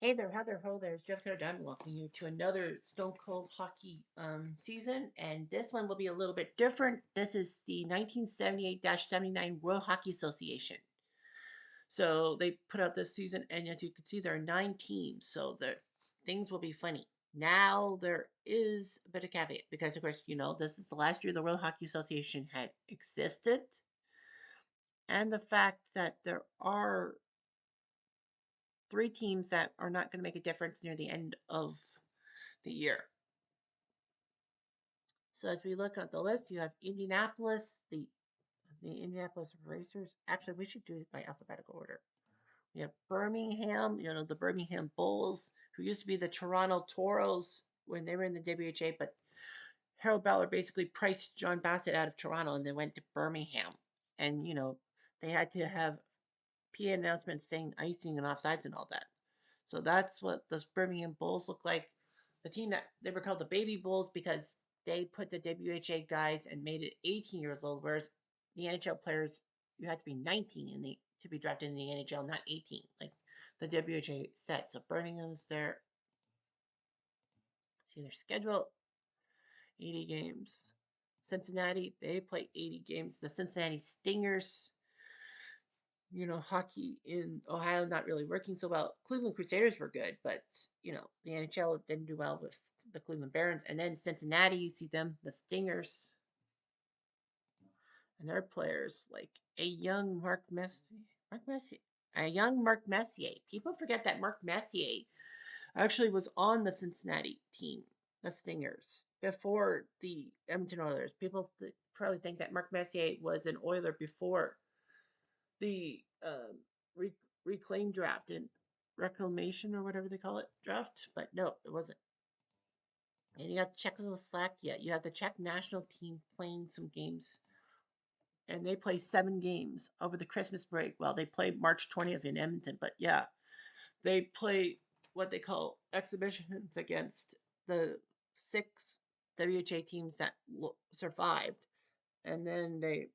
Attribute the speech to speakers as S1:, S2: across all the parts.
S1: Hey there, Heather. Ho there. It's Jeff Dunn welcoming you to another Stone Cold Hockey season. And this one will be a little bit different. This is the 1978 79 World Hockey Association. So they put out this season, and as you can see, there are 9 teams. So things will be funny. Now, there is a bit of caveat because, of course, this is the last year the World Hockey Association had existed. And the fact that there are 3 teams that are not going to make a difference near the end of the year. So as we look at the list, you have Indianapolis, the Indianapolis Racers. Actually, we should do it by alphabetical order. We have Birmingham, the Birmingham Bulls, who used to be the Toronto Toros when they were in the WHA, but Harold Ballard basically priced John Bassett out of Toronto and they went to Birmingham. And, they had to have PA announcements saying icing and offsides and all that. So that's what the Birmingham Bulls look like. The team that they were called the Baby Bulls because they put the WHA guys and made it 18 years old, whereas the NHL players you had to be 19 to be drafted in the NHL, not 18, like the WHA said. So Birmingham's there. See their schedule: 80 games. Cincinnati, they play 80 games. The Cincinnati Stingers, hockey in Ohio not really working so well. Cleveland Crusaders were good, but the NHL didn't do well with the Cleveland Barons. And then Cincinnati, you see them, the Stingers, and their players like a young Mark Messier, a young Mark Messier. People forget that Mark Messier actually was on the Cincinnati team, the Stingers, before the Edmonton Oilers. People probably think that Mark Messier was an Oiler before the re- reclaim draft and reclamation or whatever they call it draft, but no, it wasn't. And you got Czechoslovakia. You have the Czech national team playing some games, and they play 7 games over the Christmas break. Well, they played March 20th in Edmonton, but yeah, they play what they call exhibitions against the 6 WHA teams that survived, and then they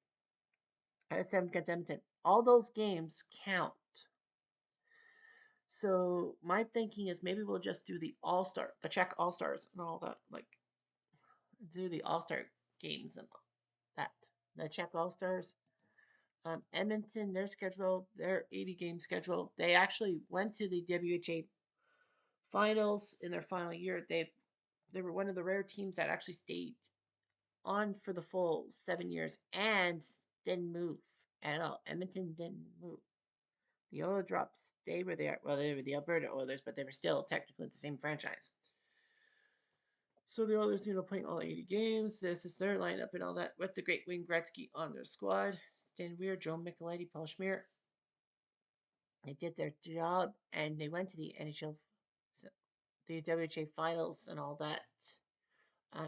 S1: had 7 against Edmonton. All those games count. So my thinking is maybe we'll just do the Czech All Stars and all that, like do the All Star games and that. The Czech All Stars. Edmonton, their 80 game schedule. They actually went to the WHA finals in their final year. They were one of the rare teams that actually stayed on for the full 7 years and didn't move at all. Edmonton didn't move. The Oil Drops stayed where they are. Well, they were the Alberta Oilers, but they were still technically the same franchise. So the Oilers, playing all 80 games. This is their lineup and all that with the great Wayne Gretzky on their squad. Stan Weir, Joe Micheletti, Paul Schmier. They did their job and they went to the NHL, the WHA finals and all that.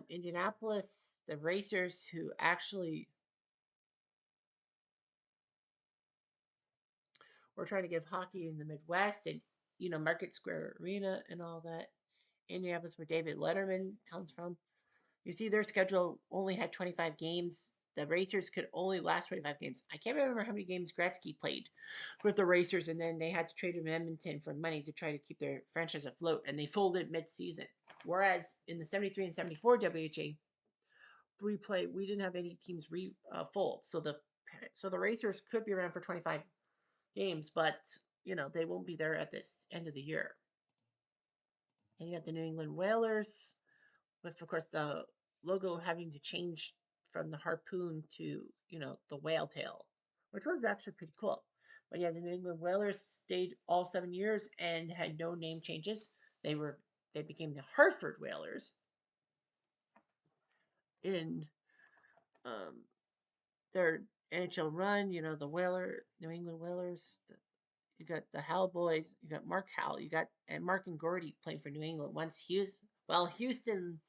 S1: Indianapolis, the Racers, who actually were trying to give hockey in the Midwest and, Market Square Arena and all that. Indianapolis, where David Letterman comes from. You see, their schedule only had 25 games. The Racers could only last 25 games. I can't remember how many games Gretzky played with the Racers, and then they had to trade him to Edmonton for money to try to keep their franchise afloat, and they folded mid-season. Whereas in the 73 and 74 WHA, we didn't have any teams fold, so the Racers could be around for 25 games, but they won't be there at this end of the year. And you got the New England Whalers, with of course the logo having to change from the harpoon to the whale tail, which was actually pretty cool. But yeah, the New England Whalers stayed all 7 years and had no name changes. They became the Hartford Whalers in um, their NHL run. The New England Whalers. You got the Hal boys. You got Mark Hal. And Mark and Gordy playing for New England. Houston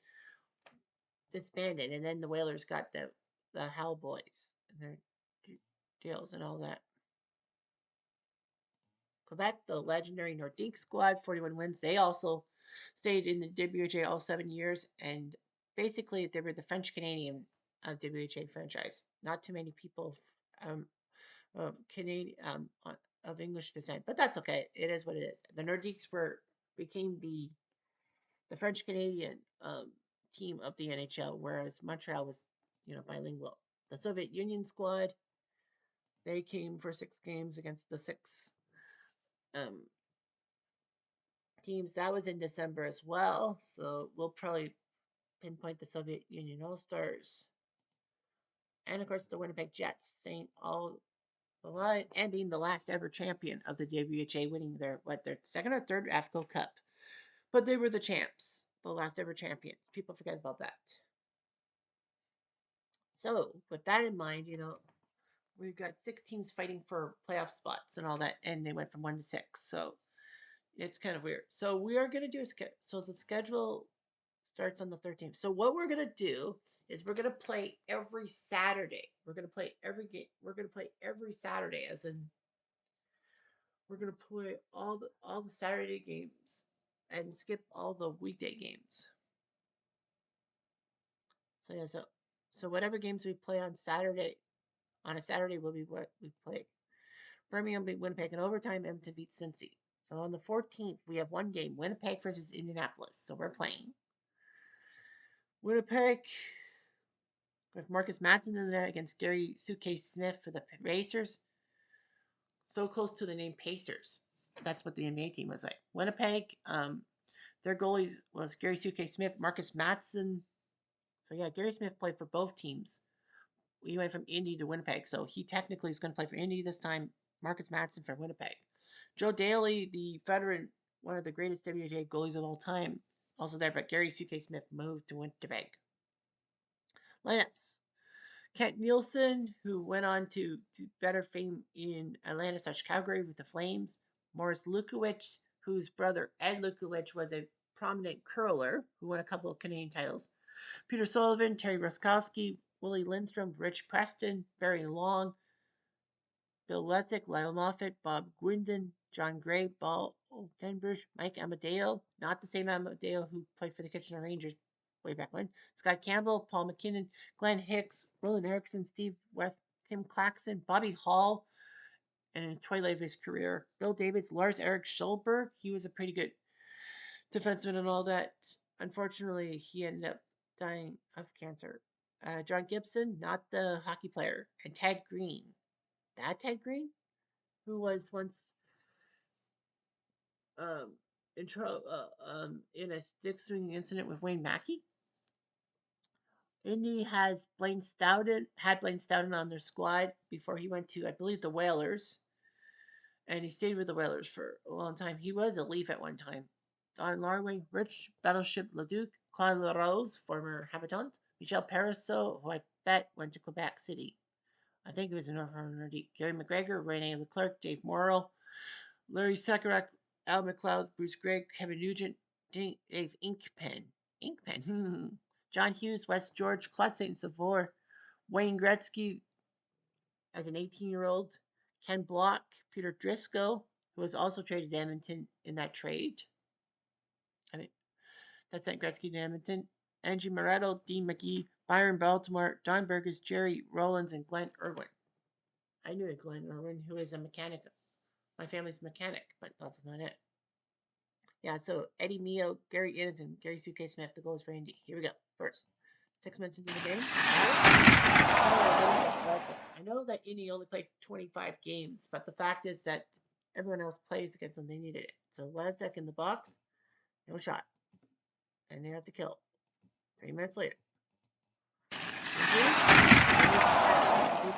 S1: disbanded, and then the Whalers got the Hal boys and their deals and all that. Quebec, the legendary Nordique squad, 41 wins. They also stayed in the WHA all 7 years, and basically they were the French Canadian WHA franchise. Not too many people Canadian of English descent, but that's okay. It is what it is. The Nordiques were became the French Canadian team of the NHL, whereas Montreal was, bilingual. The Soviet Union squad, they came for 6 games against the 6 um, teams. That was in December as well, so we'll probably pinpoint the Soviet Union All Stars. And of course, the Winnipeg Jets staying all the line and being the last ever champion of the WHA, winning their second or third AFCO Cup. But they were the champs, the last ever champions. People forget about that. So, with that in mind, we've got 6 teams fighting for playoff spots and all that, and they went from 1 to 6. So it's kind of weird. So we are going to do a schedule. So the schedule starts on the 13th. So what we're going to do is we're going to play every Saturday. We're going to play every game. We're going to play every Saturday, as in we're going to play all the Saturday games and skip all the weekday games. So yeah, so whatever games we play on a Saturday will be what we play. Birmingham beat Winnipeg in overtime. Edmonton beat Cincy. So on the 14th, we have one game: Winnipeg versus Indianapolis. So we're playing Winnipeg with Marcus Matson in there against Gary Suitcase Smith for the Racers. So close to the name Pacers. That's what the NBA team was like. Winnipeg, their goalies was Gary Suitcase Smith, Marcus Matson. So yeah, Gary Smith played for both teams. He went from Indy to Winnipeg, so he technically is going to play for Indy this time. Marcus Matson for Winnipeg. Joe Daly, the veteran, one of the greatest WHA goalies of all time, also there, but Gary Suitcase Smith moved to Winnipeg. Lineups. Kent Nielsen, who went on to better fame in Atlanta / Calgary with the Flames. Morris Lukowicz, whose brother Ed Lukowicz was a prominent curler who won a couple of Canadian titles. Peter Sullivan, Terry Ruskowski, Willie Lindstrom, Rich Preston, Barry Long, Bill Lesick, Lyle Moffat, Bob Gwindon, John Gray, Paul Denbush, Mike Amadeo, not the same Amadeo who played for the Kitchener Rangers way back when, Scott Campbell, Paul McKinnon, Glenn Hicks, Roland Erickson, Steve West, Tim Claxton, Bobby Hall, and in the twilight of his career, Bill Davids, Lars Eric Schulberg. He was a pretty good defenseman and all that. Unfortunately, he ended up dying of cancer. John Gibson, not the hockey player, and Ted Green. That Ted Green, who was once in trouble in a stick swinging incident with Wayne Mackey. Indy had Blaine Stoughton on their squad before he went to, I believe, the Whalers, and he stayed with the Whalers for a long time. He was a Leaf at one time. Don Larway, Rich Battleship Leduc, Claude LaRose, former habitant, Michel Pariseau, who I bet went to Quebec City. I think it was in Northern Gary McGregor, Rene Leclerc, Dave Morrill, Larry Sakarak, Al McLeod, Bruce Gregg, Kevin Nugent, Dave Inkpen, John Hughes, Wes George, Claude St. Sauveur, Wayne Gretzky as an 18-year-old, Ken Block, Peter Driscoll, who was also traded to Edmonton in that trade. That sent Gretzky to Edmonton. Angie Moretto, Dean McGee, Byron Baltimore, Don Burgess, Jerry Rollins, and Glenn Irwin. I knew a Glenn Irwin, who is a mechanic. My family's a mechanic, but that's not it. Yeah, so Eddie Mio, Gary Innes, and Gary Suitcase Smith, the goals for Indy. Here we go. First, 6 minutes into the game. I know that Indy only played 25 games, but the fact is that everyone else plays against them. They needed it. So Lesdek in the box, no shot. And they have to kill. 3 minutes later. Reduced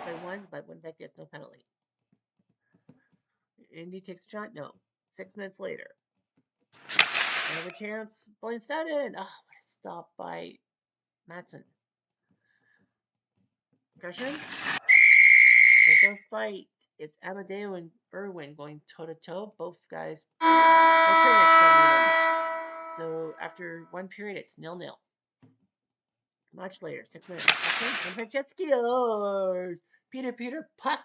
S1: by 1, but Winnipeg gets no penalty. Indy takes a shot? No. 6 minutes later. Another chance. Blaine Stoughton. Oh, what a stop by Matson. Concussion. There's no fight. It's Amadeo and Irwin going toe-to-toe. Both guys. So after one period, it's 0-0. Much later, 6 minutes. Winnipeg Jet Skiers. Peter Puck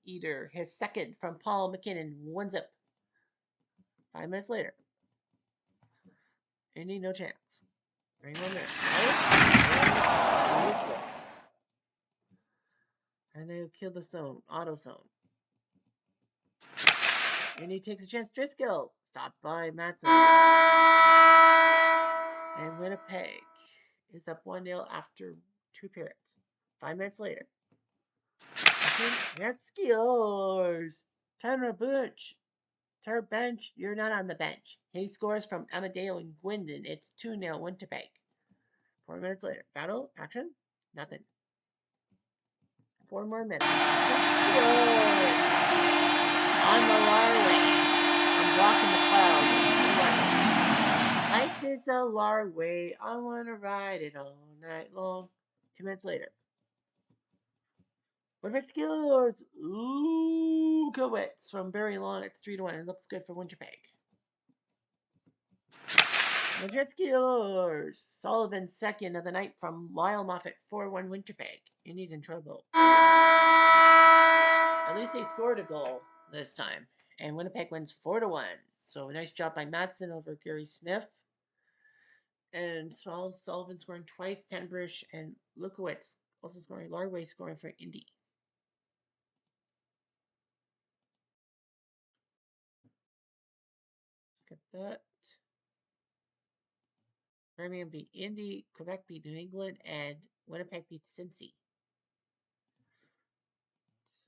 S1: Eater, his second from Paul McKinnon, 1-0. 5 minutes later. Indy, no chance. 31 minutes. And they kill the zone, auto zone. Indy takes a chance. Driscoll, Stopped by Matson. And Winnipeg is up 1-0 after 2 periods. 5 minutes later. Redskins. Tanner Butch. Bench, you're not on the bench. He scores from Amadeo and Gwendon. It's 2-0 Winnipeg. 4 minutes later. Battle, action, nothing. 4 more minutes. On the Larway. I'm blocking the clouds. Life is a Larway. I want to ride it all night long. 2 minutes later. Winnipeg scores. Lukowitz from Barry Long. It's 3-1. It looks good for Winnipeg. Winnipeg scores. Sullivan second of the night from Lyle Moffat. 4-1 Winnipeg. You need in trouble. At least they scored a goal this time. And Winnipeg wins 4-1. So a nice job by Matson over Gary Smith. And Sullivan scoring twice. Tenbridge and Lukowitz also scoring. Larway scoring for Indy. Let's get that. Birmingham beat Indy. Quebec beat New England. And Winnipeg beat Cincy.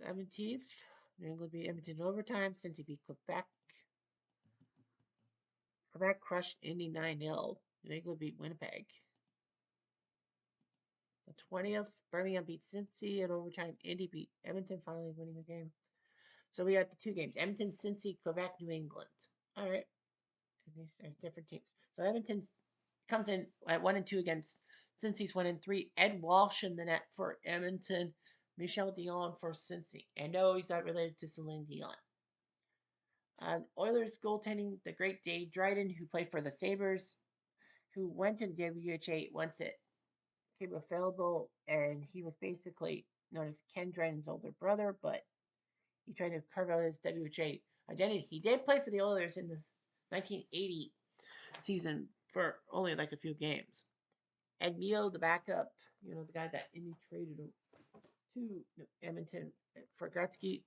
S1: 17th. New England beat Edmonton in overtime. Cincy beat Quebec. Quebec crushed Indy 9-0. New England beat Winnipeg. The 20th, Birmingham beat Cincy in overtime. Indy beat Edmonton, finally winning the game. So we got the 2 games. Edmonton, Cincy, Quebec, New England. All right. And these are different teams. So Edmonton comes in at 1-2 against Cincy's 1-3. Ed Walsh in the net for Edmonton. Michel Dion for Cincy. And no, he's not related to Celine Dion. Oilers goaltending, the great Dave Dryden, who played for the Sabres, who went to the WHA once it became available, and he was basically known as Ken Dryden's older brother, but he tried to carve out his WHA identity. He did play for the Oilers in the 1980 season for only like a few games. Ed Neal, the backup, the guy that Indy traded to Edmonton for Gretzky.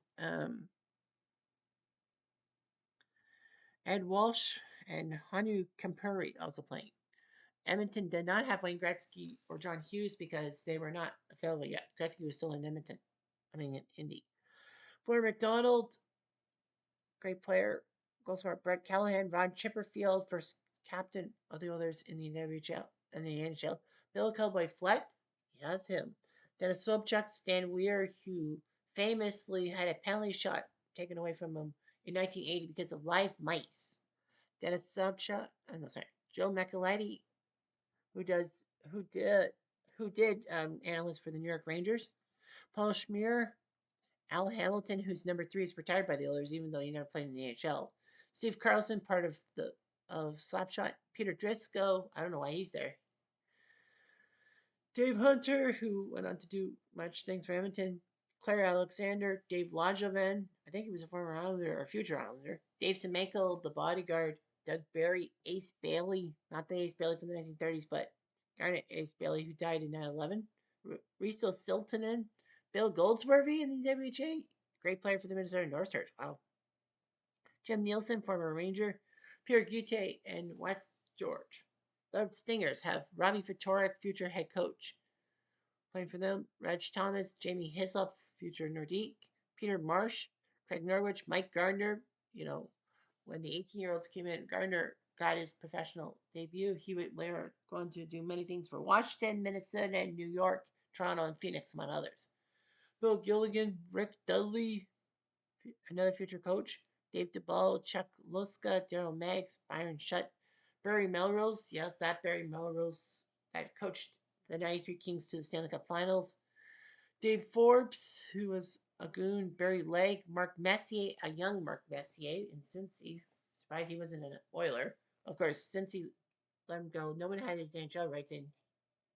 S1: Ed Walsh and Hanu Kempuri also playing. Edmonton did not have Wayne Gretzky or John Hughes because they were not available yet. Gretzky was still in Edmonton. In Indy. Blair McDonald, great player. Goal scorer Brett Callahan, Ron Chipperfield, first captain of the Oilers in the NHL. Bill Cowboy Fleck, yes, him. Dennis Sobchak, Stan Weir, who famously had a penalty shot taken away from him in 1980 because of live mice. Dennis Sobchak, Joe McElhinney, who did analyst for the New York Rangers. Paul Schmier, Al Hamilton, who's number 3, is retired by the Oilers, even though he never played in the NHL. Steve Carlson, part of Slapshot. Peter Driscoll, I don't know why he's there. Dave Hunter, who went on to do much things for Edmonton. Claire Alexander, Dave Lajovan, I think he was a former Islander or future Islander. Dave Semenko, the bodyguard. Doug Barry, Ace Bailey, not the Ace Bailey from the 1930s, but Garnet Ace Bailey, who died in 9/11. Risto Siltanen, Bill Goldsworthy in the WHA, great player for the Minnesota North Stars. Wow. Jim Nielsen, former Ranger. Pierre Gutte and Wes George. The Stingers have Robbie Fitorik, future head coach, playing for them. Reg Thomas, Jamie Hislop, future Nordique. Peter Marsh, Craig Norwich, Mike Gardner. When the 18-year-olds came in, Gardner got his professional debut. He would later go on to do many things for Washington, Minnesota, New York, Toronto, and Phoenix, among others. Bill Gilligan, Rick Dudley, another future coach. Dave DeBall, Chuck Luska, Daryl Meggs, Byron Shutt, Barry Melrose. Yes, that Barry Melrose that coached the 93 Kings to the Stanley Cup Finals. Dave Forbes, who was a goon. Barry Legg, Mark Messier, a young Mark Messier in Cincy. Surprised he wasn't an Oiler. Of course, Cincy let him go. No one had his NHL rights in.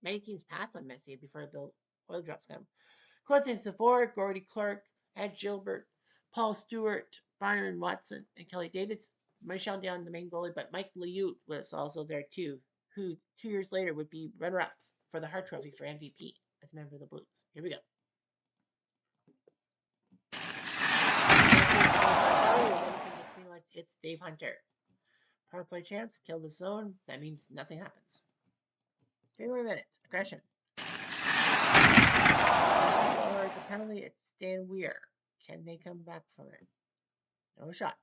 S1: Many teams passed on Messier before the oil drops got him. Clinton Sephora, Gordy Clark, Ed Gilbert, Paul Stewart, Byron Watson, and Kelly Davis. Michel down the main goalie, but Mike Liut was also there too, who 2 years later would be runner-up for the Hart Trophy for MVP as a member of the Blues. Here we go. It's Dave Hunter. Power play chance, kill the zone. That means nothing happens. 3 more minutes. Aggression. Or it's a penalty. It's Stan Weir. Can they come back from it? No shot.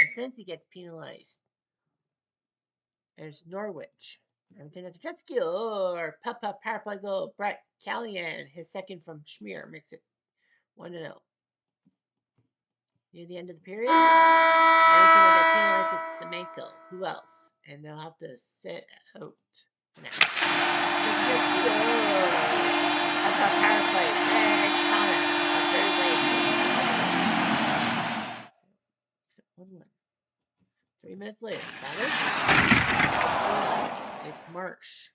S1: And since he gets penalized, there's Norwich. Everything has a jet skill. Or Papa power play goal. Brett Callahan, his second from Schmier, makes it 1-0. Near the end of the period, everything will get penalized with Semenko. Who else? And they'll have to sit out next. Papa power play. Reg Thomas. Very late. 1-1. 3 minutes later, it's Marsh.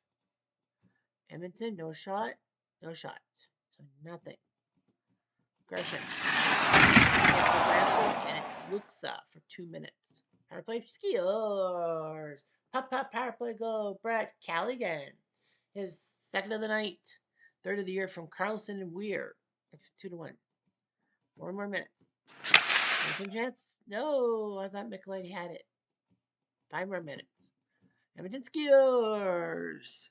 S1: Edmonton, no shot. No shot. So nothing. Aggression. And it's Luxa for 2 minutes. Power play skiers. Pop, power play go. Brett Callaghan. His second of the night. Third of the year from Carlson and Weir. It's 2-1. 4 more minutes. Anything chance? No, I thought Micheletti had it. 5 more minutes. Edmonton skiers.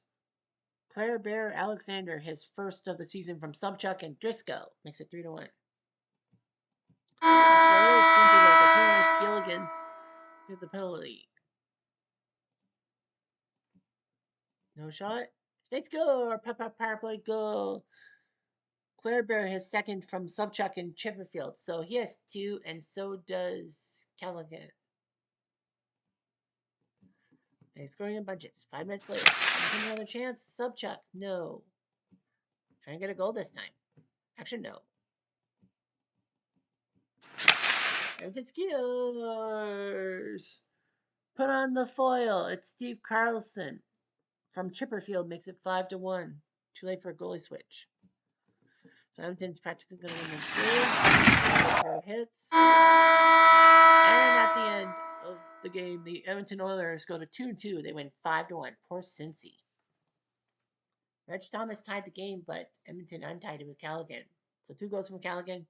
S1: Claire Bear Alexander, his first of the season from Subchuck and Driscoll, makes it 3-1. Gilligan with the penalty. No shot. They score. Power play goal. Claire Bear has second from Subchuck and Chipperfield, so he has 2, and so does Callaghan. They're scoring in bunches. 5 minutes later. Another chance. Subchuck. No. Trying to get a goal this time. Actually, no. Everything skiers. Put on the foil. It's Steve Carlson from Chipperfield. Makes it 5-1. Too late for a goalie switch. So Edmonton's practically going to win this game. Hits. And at the end of the game, the Edmonton Oilers go to 2-2. They win 5-1. Poor Cincy. Reg Thomas tied the game, but Edmonton untied it with Callaghan. So 2 goals from Callaghan,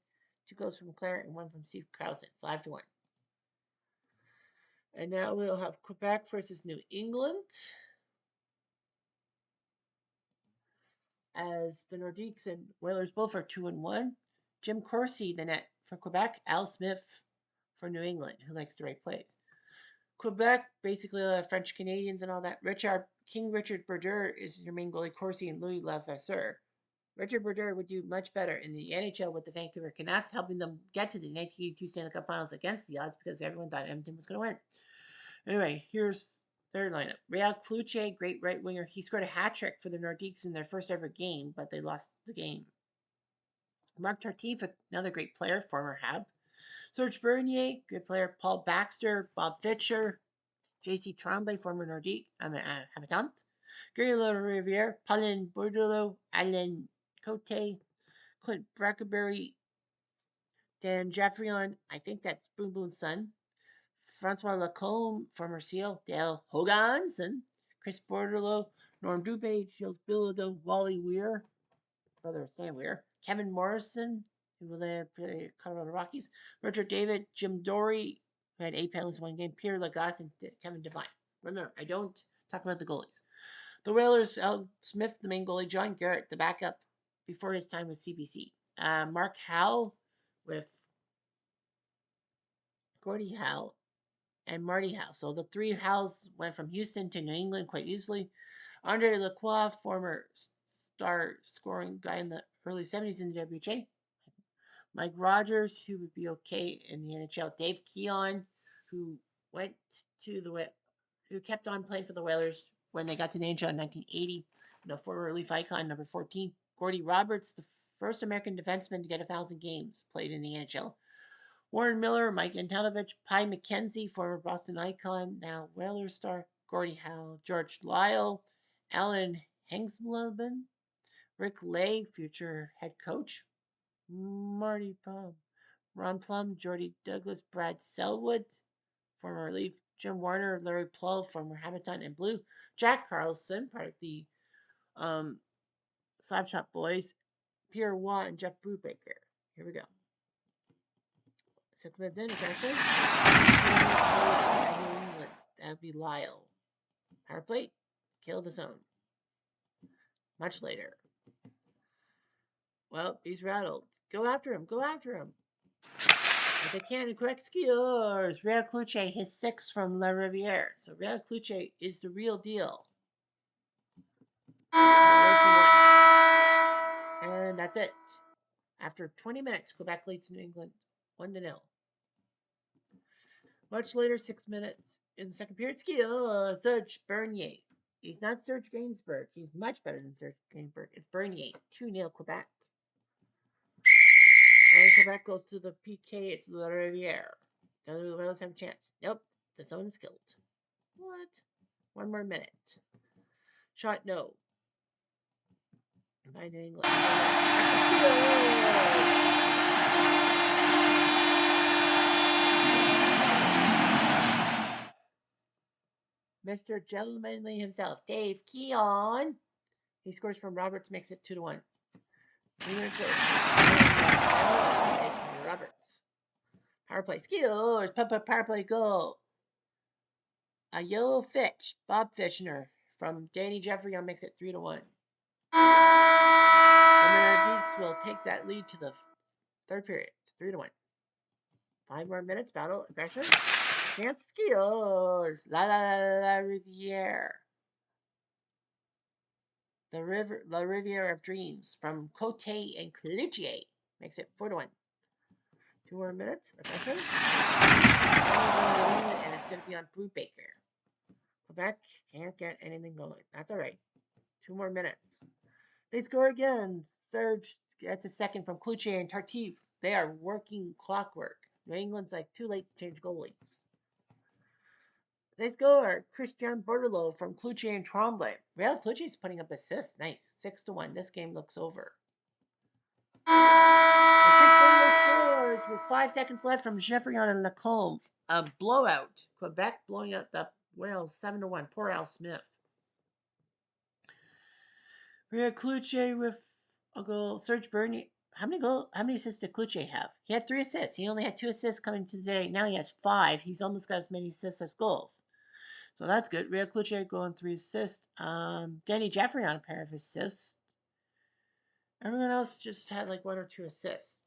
S1: 2 goals from Claire, and 1 from Steve Carlson. 5-1. And now we'll have Quebec versus New England. As the Nordiques and Whalers both are 2-1. Jim Corsi, the net for Quebec. Al Smith for New England, who likes to write plays. Quebec, basically French Canadians and all that. King Richard Brodeur is your main goalie. Corsi and Louis Lavasseur. Richard Brodeur would do much better in the NHL with the Vancouver Canucks, helping them get to the 1982 Stanley Cup Finals against the odds because everyone thought Edmonton was going to win. Anyway, here's their lineup. Real Cloutier, great right winger. He scored a hat trick for the Nordiques in their first ever game, but they lost the game. Marc Tartif, another great player, former Hab. Serge Bernier, good player. Paul Baxter, Bob Fischer, J.C. Tremblay, former Nordique, habitant. Gary Riviere, Paulin Bourdelot, Alain Cote, Clint Brackenbury, Dan Jeffrion, I think that's Boom Boom's son. Francois Lacombe, former SEAL, Dale Hoganson, Chris Bordelot, Norm Dubé, Gilles Bilodeau, Wally Weir, brother of Stan Weir, Kevin Morrison, who will later play Colorado Rockies, Richard David, Jim Dory, who had 8 penalties in 1 game, Peter Lagasse, and Kevin Devine. Remember, I don't talk about the goalies. The Whalers, Al Smith, the main goalie, John Garrett, the backup before his time with CBC. Mark Howe with Gordie Howe and Marty Howe. So the 3 Howes went from Houston to New England quite easily. Andre Lacroix, former star scoring guy in the early 70s in the WHA. Mike Rogers, who would be okay in the NHL. Dave Keon, who went to who kept on playing for the Whalers when they got to the NHL in 1980. Former relief icon, number 14. Gordie Roberts, the first American defenseman to get 1,000 games played in the NHL. Warren Miller, Mike Antonovich, Pi McKenzie, former Boston icon, now Whalers star. Gordie Howe, George Lyle, Alan Hengsbleben, Rick Lay, future head coach. Marty Plum, Ron Plum, Jordy Douglas, Brad Selwood, former relief. Jim Warner, Larry Plow, former Habitat and Blue. Jack Carlson, part of the Slapshot Boys. Pierre Watt and Jeff Brubaker. Here we go. 6 minutes in, aggression. be Lyle. Power play, kill the zone. Much later. Well, he's rattled. Go after him. Go after him. If they can, correct skills. Real Cluche, his 6 from La Riviere. So Real Cluche is the real deal. And that's it. After 20 minutes, Quebec leads New England 1-0. Much later, 6 minutes in the second period, Serge Bernier. He's not Serge Gainsbourg. He's much better than Serge Gainsbourg. It's Bernier. 2-0 Quebec. And Quebec goes to the PK. It's La Riviere. The Whales have a chance. Nope. The zone is killed. What? 1 more minute. Shot no. By New England. Mr. Gentlemanly himself, Dave Keon. He scores from Roberts, makes it 2-1. Roberts. Power play skills. Power play goal. A yellow fish. Bob Fishner from Danny Jeffrey makes it 3-1. The Geeks will take that lead to the third period. 3-1. 5 more minutes. Battle aggression. Chance skills. La Riviere. La Riviere of Dreams from Cote and Cloutier makes it 4-1. 2 more minutes. Aggression. And it's going to be on Brubaker. Quebec can't get anything going. That's all right. 2 more minutes. They score again. Serge gets a second from Cloutier and Tartif. They are working clockwork. New England's like too late to change goalie. They score. Christian Bordelot from Cloutier and Tremblay. Real Cloutier's putting up assists. Nice. 6-1. This game looks over. Scores with 5 seconds left from Geoffrion and Lacombe. A blowout. Quebec blowing out the Wales 7-1. Poor Al Smith. Real Cloutier with a goal. Serge Bernier. How many assists did Cloutier have? He had 3 assists. He only had 2 assists coming to the day. Now he has 5. He's almost got as many assists as goals. So that's good. Real Cloutier going 3 assists. Danny Jeffrey on a pair of assists. Everyone else just had like 1 or 2 assists.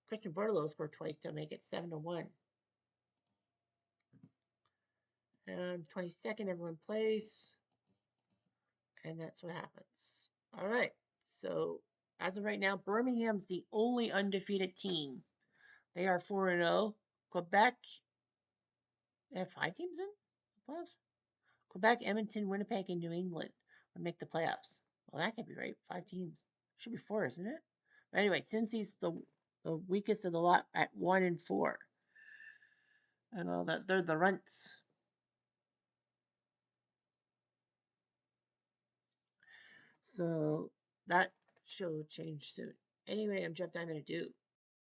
S1: Christian Bordelot scored twice to make it 7-1. And 22nd, everyone plays. And that's what happens. All right. So as of right now, Birmingham's the only undefeated team. They are 4-0. Quebec, they have 5 teams in the playoffs? Quebec, Edmonton, Winnipeg, and New England would make the playoffs. Well, that can't be right. 5 teams. Should be 4, isn't it? But anyway, Cincy's the weakest of the lot at 1-4. And all that. They're the runts. So that should change soon. Anyway, I'm Jeff Diamond.